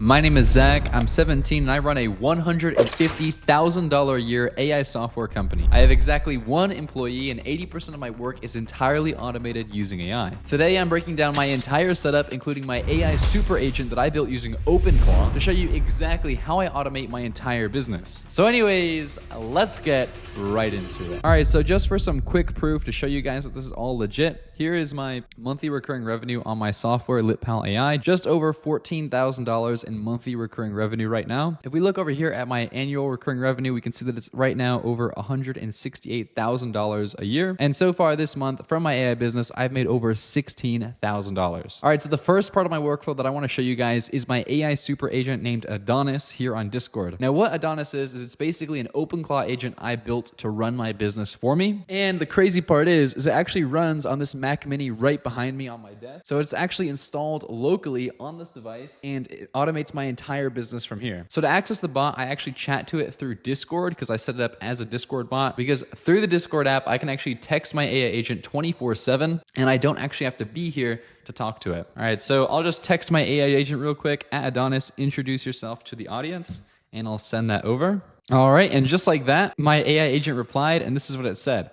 My name is Zach, I'm 17 and I run a $150,000 a year AI software company. I have exactly one employee and 80% of my work is entirely automated using AI. Today I'm breaking down my entire setup, including my AI super agent that I built using OpenClaw, to show you exactly how I automate my entire business. So anyways, let's get right into it. All right, so just for some quick proof to show you guys that this is all legit, here is my monthly recurring revenue on my software, LitPal AI, just over $14,000 in monthly recurring revenue right now. If we look over here at my annual recurring revenue, we can see that it's right now over $168,000 a year. And so far this month from my AI business, I've made over $16,000. All right, so the first part of my workflow that I want to show you guys is my AI super agent named Adonis here on Discord. Now, what Adonis is it's basically an OpenClaw agent I built to run my business for me. And the crazy part is it actually runs on this Mac Mini right behind me on my desk. So it's actually installed locally on this device and it automates my entire business from here. So to access the bot, I actually chat to it through Discord because I set it up as a Discord bot, because through the Discord app, I can actually text my AI agent 24/7 and I don't actually have to be here to talk to it. All right, so I'll just text my AI agent real quick at Adonis, introduce yourself to the audience, and I'll send that over. All right, and just like that, my AI agent replied, and this is what it said.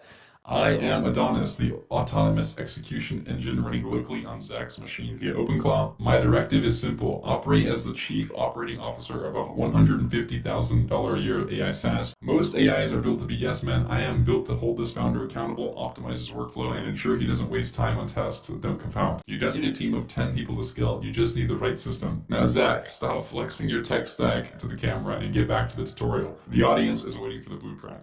I am Adonis, the autonomous execution engine running locally on Zach's machine via OpenClaw. My directive is simple: operate as the chief operating officer of a $150,000 a year AI SaaS. Most AIs are built to be yes men. I am built to hold this founder accountable, optimize his workflow, and ensure he doesn't waste time on tasks that don't compound. You don't need a team of 10 people to scale, you just need the right system. Now Zach, stop flexing your tech stack to the camera and get back to the tutorial. The audience is waiting for the blueprint.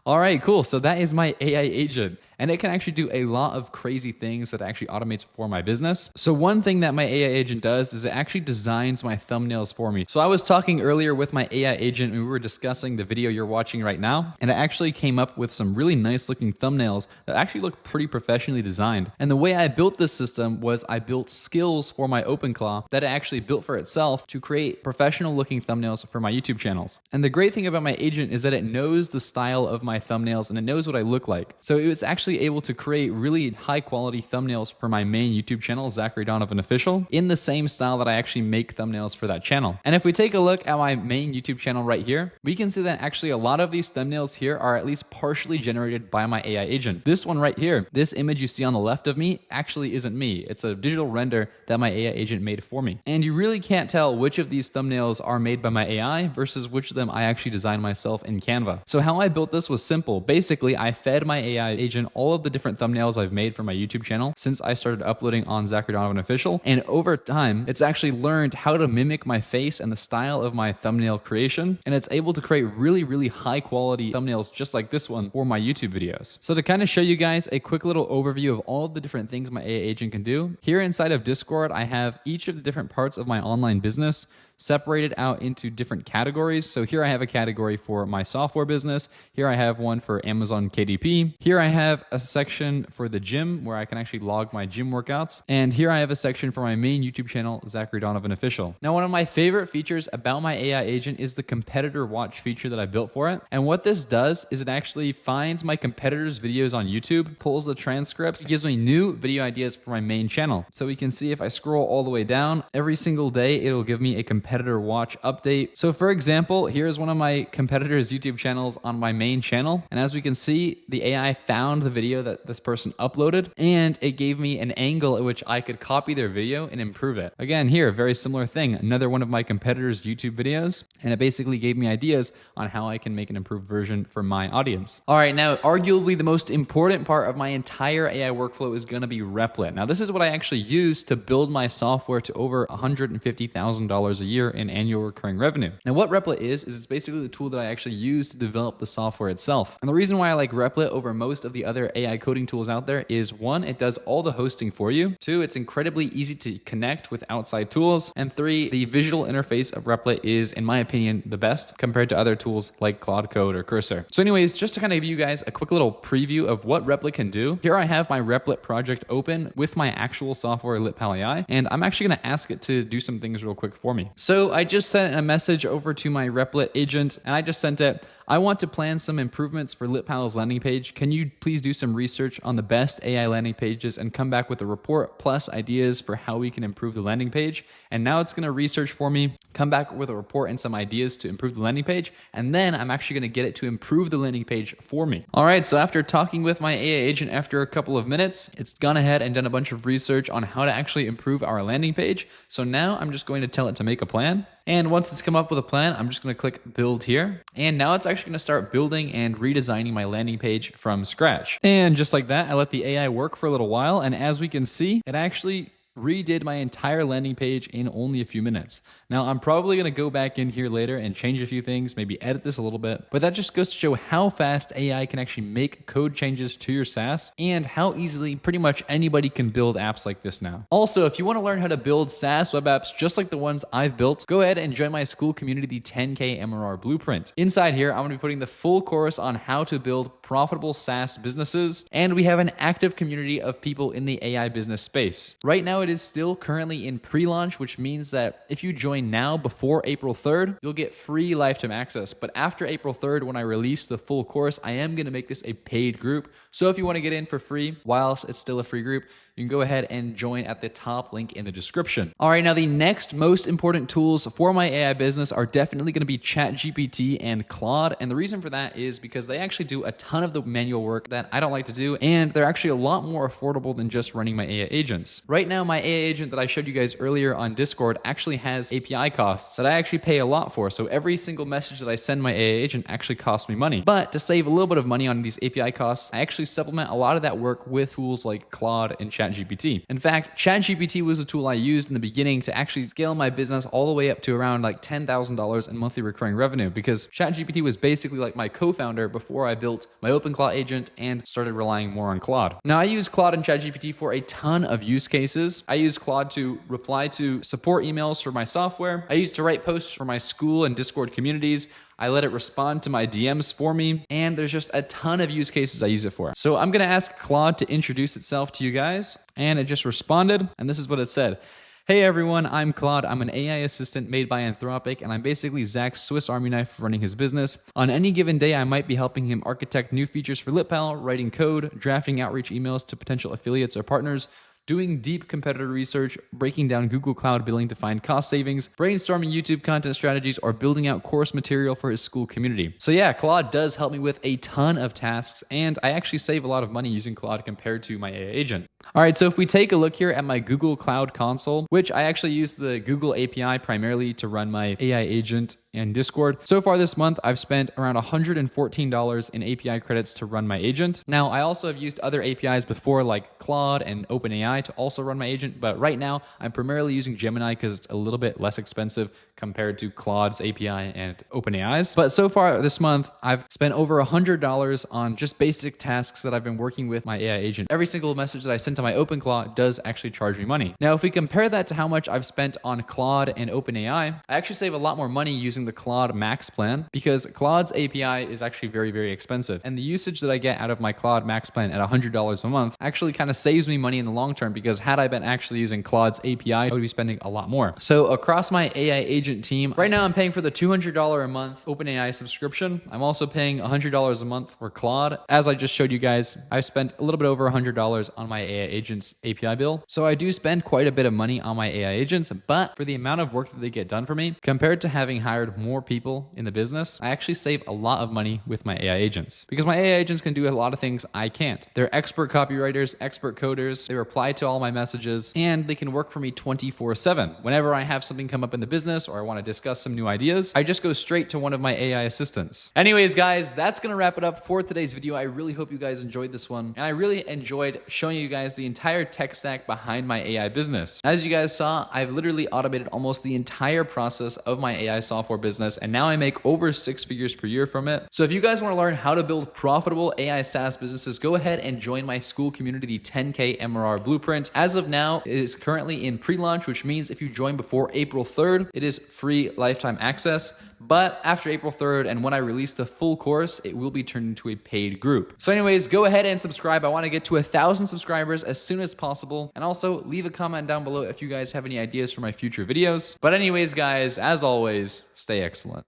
All right, cool. So that is my AI agent, and it can actually do a lot of crazy things that it actually automates for my business. So one thing that my AI agent does is it actually designs my thumbnails for me. So I was talking earlier with my AI agent and we were discussing the video you're watching right now, and it actually came up with some really nice looking thumbnails that actually look pretty professionally designed. And the way I built this system was I built skills for my OpenClaw that it actually built for itself to create professional looking thumbnails for my YouTube channels. And the great thing about my agent is that it knows the style of my thumbnails and it knows what I look like. So it was actually able to create really high quality thumbnails for my main YouTube channel, Zachary Donovan Official, in the same style that I actually make thumbnails for that channel. And if we take a look at my main YouTube channel right here, we can see that actually a lot of these thumbnails here are at least partially generated by my AI agent. This one right here, this image you see on the left of me actually isn't me. It's a digital render that my AI agent made for me. And you really can't tell which of these thumbnails are made by my AI versus which of them I actually designed myself in Canva. So how I built this was simple. Basically, I fed my AI agent all of the different thumbnails I've made for my YouTube channel since I started uploading on Zachary Donovan Official. And over time, it's actually learned how to mimic my face and the style of my thumbnail creation. And it's able to create really, really high quality thumbnails just like this one for my YouTube videos. So to kind of show you guys a quick little overview of all of the different things my AI agent can do, here inside of Discord, I have each of the different parts of my online business separated out into different categories. So here I have a category for my software business. Here I have one for Amazon KDP. Here I have a section for the gym where I can actually log my gym workouts. And here I have a section for my main YouTube channel, Zachary Donovan Official. Now, one of my favorite features about my AI agent is the competitor watch feature that I built for it. And what this does is it actually finds my competitors' videos on YouTube, pulls the transcripts, gives me new video ideas for my main channel. So we can see if I scroll all the way down, every single day, it'll give me a competitor watch update. So for example, here's one of my competitors' YouTube channels on my main channel. And as we can see, the AI found the video that this person uploaded and it gave me an angle at which I could copy their video and improve it. Again, here, very similar thing, another one of my competitors' YouTube videos. And it basically gave me ideas on how I can make an improved version for my audience. All right, now, arguably the most important part of my entire AI workflow is gonna be Replit. Now, this is what I actually use to build my software to over $150,000 a year in annual recurring revenue. Now, what Replit is it's basically the tool that I actually use to develop the software itself. And the reason why I like Replit over most of the other AI coding tools out there is, one, it does all the hosting for you. Two, it's incredibly easy to connect with outside tools. And three, the visual interface of Replit is, in my opinion, the best compared to other tools like Claude Code or Cursor. So anyways, just to kind of give you guys a quick little preview of what Replit can do, here I have my Replit project open with my actual software, LitPal AI, and I'm actually gonna ask it to do some things real quick for me. So I just sent a message over to my Replit agent and I just sent it, I want to plan some improvements for LitPal's landing page. Can you please do some research on the best AI landing pages and come back with a report plus ideas for how we can improve the landing page? And now it's going to research for me, come back with a report and some ideas to improve the landing page, and then I'm actually going to get it to improve the landing page for me. All right, so after talking with my AI agent after a couple of minutes, it's gone ahead and done a bunch of research on how to actually improve our landing page. So now I'm just going to tell it to make a plan. And once it's come up with a plan, I'm just going to click build here. And now it's actually going to start building and redesigning my landing page from scratch. And just like that, I let the AI work for a little while. And as we can see, it actually redid my entire landing page in only a few minutes. Now, I'm probably going to go back in here later and change a few things, maybe edit this a little bit, but that just goes to show how fast AI can actually make code changes to your SaaS and how easily pretty much anybody can build apps like this now. Also, if you want to learn how to build SaaS web apps just like the ones I've built, go ahead and join my Skool community, the 10K MRR Blueprint. Inside here, I'm going to be putting the full course on how to build profitable SaaS businesses, and we have an active community of people in the AI business space. Right now, it is still currently in pre-launch, which means that if you join now before April 3rd, you'll get free lifetime access. But after April 3rd, when I release the full course, I am going to make this a paid group. So if you want to get in for free whilst it's still a free group, you can go ahead and join at the top link in the description. All right, now the next most important tools for my AI business are definitely going to be ChatGPT and Claude. And the reason for that is because they actually do a ton of the manual work that I don't like to do, and they're actually a lot more affordable than just running my AI agents. Right now, my AI agent that I showed you guys earlier on Discord actually has API costs that I actually pay a lot for. So every single message that I send my AI agent actually costs me money. But to save a little bit of money on these API costs, I actually supplement a lot of that work with tools like Claude and ChatGPT. In fact, ChatGPT was a tool I used in the beginning to actually scale my business all the way up to around like $10,000 in monthly recurring revenue, because ChatGPT was basically like my co-founder before I built my OpenClaw agent and started relying more on Claude. Now, I use Claude and ChatGPT for a ton of use cases. I use Claude to reply to support emails for my software. I use to write posts for my Skool and Discord communities. I let it respond to my DMs for me, and there's just a ton of use cases I use it for. So I'm gonna ask Claude to introduce itself to you guys, and it just responded, and this is what it said. Hey everyone, I'm Claude. I'm an AI assistant made by Anthropic, and I'm basically Zach's Swiss Army knife for running his business. On any given day, I might be helping him architect new features for LitPal, writing code, drafting outreach emails to potential affiliates or partners, doing deep competitor research, breaking down Google Cloud billing to find cost savings, brainstorming YouTube content strategies, or building out course material for his Skool community. So yeah, Claude does help me with a ton of tasks, and I actually save a lot of money using Claude compared to my AI agent. All right, so if we take a look here at my Google Cloud console, which I actually use the Google API primarily to run my AI agent and Discord. So far this month, I've spent around $114 in API credits to run my agent. Now, I also have used other APIs before like Claude and OpenAI to also run my agent, but right now I'm primarily using Gemini because it's a little bit less expensive compared to Claude's API and OpenAI's. But so far this month, I've spent over $100 on just basic tasks that I've been working with my AI agent. Every single message that I send to my OpenClaw does actually charge me money. Now, if we compare that to how much I've spent on Claude and OpenAI, I actually save a lot more money using the Claude Max plan, because Claude's API is actually very, very expensive. And the usage that I get out of my Claude Max plan at $100 a month actually kind of saves me money in the long term, because had I been actually using Claude's API, I would be spending a lot more. So across my AI agent team, right now I'm paying for the $200 a month OpenAI subscription. I'm also paying $100 a month for Claude. As I just showed you guys, I've spent a little bit over $100 on my AI agent's API bill. So I do spend quite a bit of money on my AI agents, but for the amount of work that they get done for me, compared to having hired more people in the business, I actually save a lot of money with my AI agents, because my AI agents can do a lot of things I can't. They're expert copywriters, expert coders, they reply to all my messages, and they can work for me 24/7. Whenever I have something come up in the business or I want to discuss some new ideas, I just go straight to one of my AI assistants. Anyways, guys, that's going to wrap it up for today's video. I really hope you guys enjoyed this one, and I really enjoyed showing you guys the entire tech stack behind my AI business. As you guys saw, I've literally automated almost the entire process of my AI software business, and now I make over 6 figures per year from it. So if you guys want to learn how to build profitable AI SaaS businesses, go ahead and join my Skool community, the 10K MRR Blueprint. As of now, it is currently in pre-launch, which means if you join before April 3rd, it is free lifetime access. But after April 3rd, and when I release the full course, it will be turned into a paid group. So anyways, go ahead and subscribe. I want to get to 1,000 subscribers as soon as possible. And also leave a comment down below if you guys have any ideas for my future videos. But anyways, guys, as always, stay excellent.